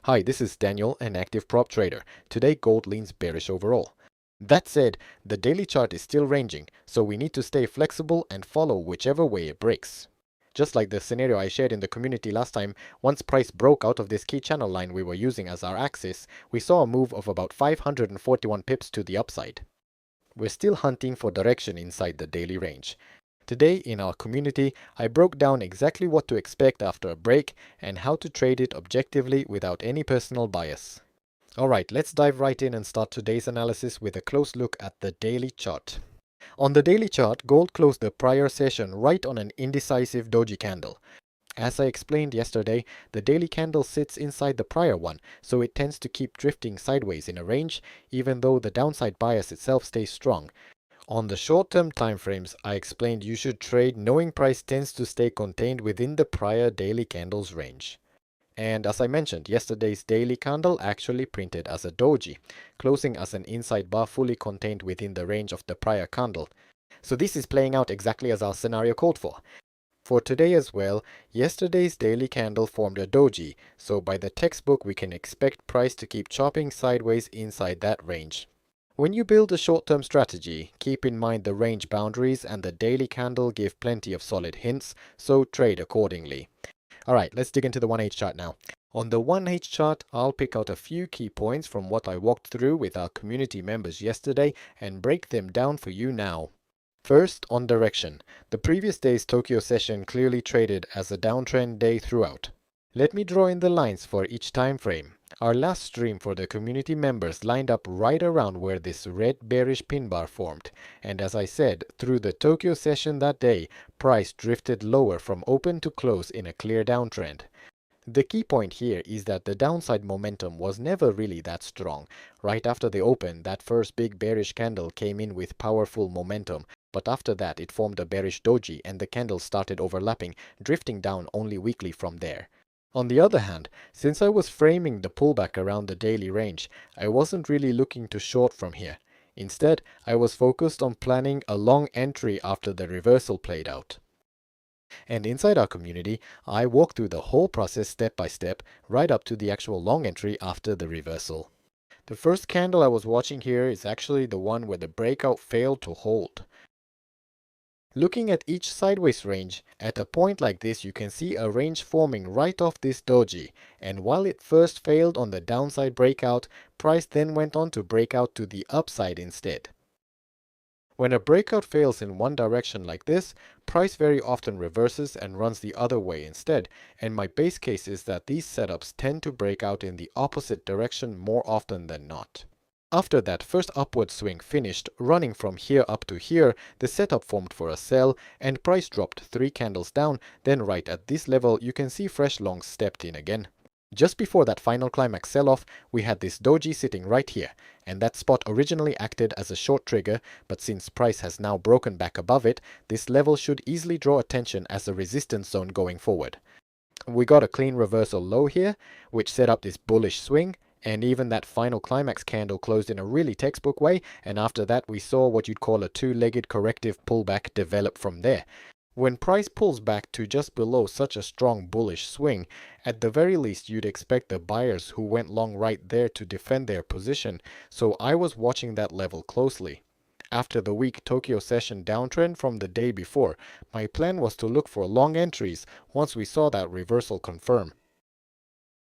Hi, this is Daniel, an active prop trader. Today gold leans bearish overall. That said, the daily chart is still ranging, so we need to stay flexible and follow whichever way it breaks. Just like the scenario I shared in the community last time, once price broke out of this key channel line we were using as our axis, we saw a move of about 541 pips to the upside. We're still hunting for direction inside the daily range. Today in our community, I broke down exactly what to expect after a break and how to trade it objectively without any personal bias. Alright, let's dive right in and start today's analysis with a close look at the daily chart. On the daily chart, gold closed the prior session right on an indecisive doji candle. As I explained yesterday, the daily candle sits inside the prior one, so it tends to keep drifting sideways in a range, even though the downside bias itself stays strong. On the short-term timeframes, I explained you should trade knowing price tends to stay contained within the prior daily candle's range. And as I mentioned, yesterday's daily candle actually printed as a doji, closing as an inside bar fully contained within the range of the prior candle. So this is playing out exactly as our scenario called for. For today as well, yesterday's daily candle formed a doji, so by the textbook we can expect price to keep chopping sideways inside that range. When you build a short-term strategy, keep in mind the range boundaries and the daily candle give plenty of solid hints, so trade accordingly. Alright, let's dig into the 1H chart now. On the 1H chart, I'll pick out a few key points from what I walked through with our community members yesterday and break them down for you now. First, on direction. The previous day's Tokyo session clearly traded as a downtrend day throughout. Let me draw in the lines for each time frame. Our last stream for the community members lined up right around where this red bearish pin bar formed, and as I said, through the Tokyo session that day, price drifted lower from open to close in a clear downtrend. The key point here is that the downside momentum was never really that strong. Right after the open, that first big bearish candle came in with powerful momentum, but after that it formed a bearish doji and the candles started overlapping, drifting down only weakly from there. On the other hand, since I was framing the pullback around the daily range, I wasn't really looking to short from here. Instead, I was focused on planning a long entry after the reversal played out. And inside our community, I walked through the whole process step by step, right up to the actual long entry after the reversal. The first candle I was watching here is actually the one where the breakout failed to hold. Looking at each sideways range, at a point like this you can see a range forming right off this doji, and while it first failed on the downside breakout, price then went on to break out to the upside instead. When a breakout fails in one direction like this, price very often reverses and runs the other way instead, and my base case is that these setups tend to break out in the opposite direction more often than not. After that first upward swing finished, running from here up to here, the setup formed for a sell and price dropped 3 candles down, then right at this level you can see fresh longs stepped in again. Just before that final climax sell-off, we had this doji sitting right here, and that spot originally acted as a short trigger, but since price has now broken back above it, this level should easily draw attention as a resistance zone going forward. We got a clean reversal low here, which set up this bullish swing, and even that final climax candle closed in a really textbook way, and after that we saw what you'd call a two-legged corrective pullback develop from there. When price pulls back to just below such a strong bullish swing, at the very least you'd expect the buyers who went long right there to defend their position, so I was watching that level closely. After the weak Tokyo session downtrend from the day before, my plan was to look for long entries once we saw that reversal confirm.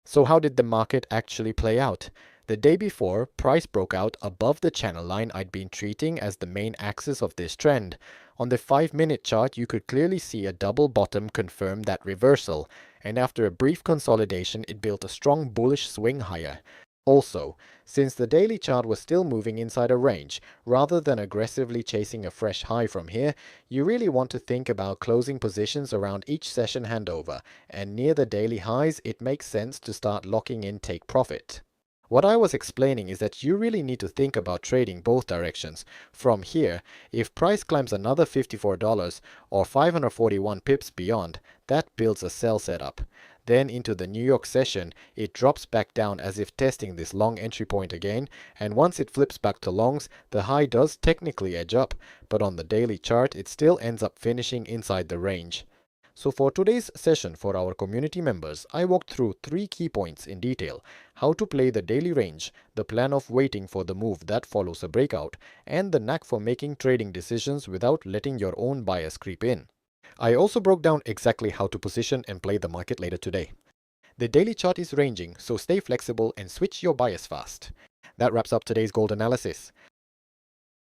So how did the market actually play out? The day before, price broke out above the channel line I'd been treating as the main axis of this trend. On the 5-minute chart, you could clearly see a double bottom confirm that reversal, and after a brief consolidation, it built a strong bullish swing higher. Also, since the daily chart was still moving inside a range, rather than aggressively chasing a fresh high from here, you really want to think about closing positions around each session handover, and near the daily highs it makes sense to start locking in take profit. What I was explaining is that you really need to think about trading both directions. From here, if price climbs another $54 or 541 pips beyond, that builds a sell setup. Then into the New York session, it drops back down as if testing this long entry point again, and once it flips back to longs, the high does technically edge up, but on the daily chart it still ends up finishing inside the range. So for today's session for our community members, I walked through 3 key points in detail: how to play the daily range, the plan of waiting for the move that follows a breakout, and the knack for making trading decisions without letting your own bias creep in. I also broke down exactly how to position and play the market later today. The daily chart is ranging, so stay flexible and switch your bias fast. That wraps up today's gold analysis.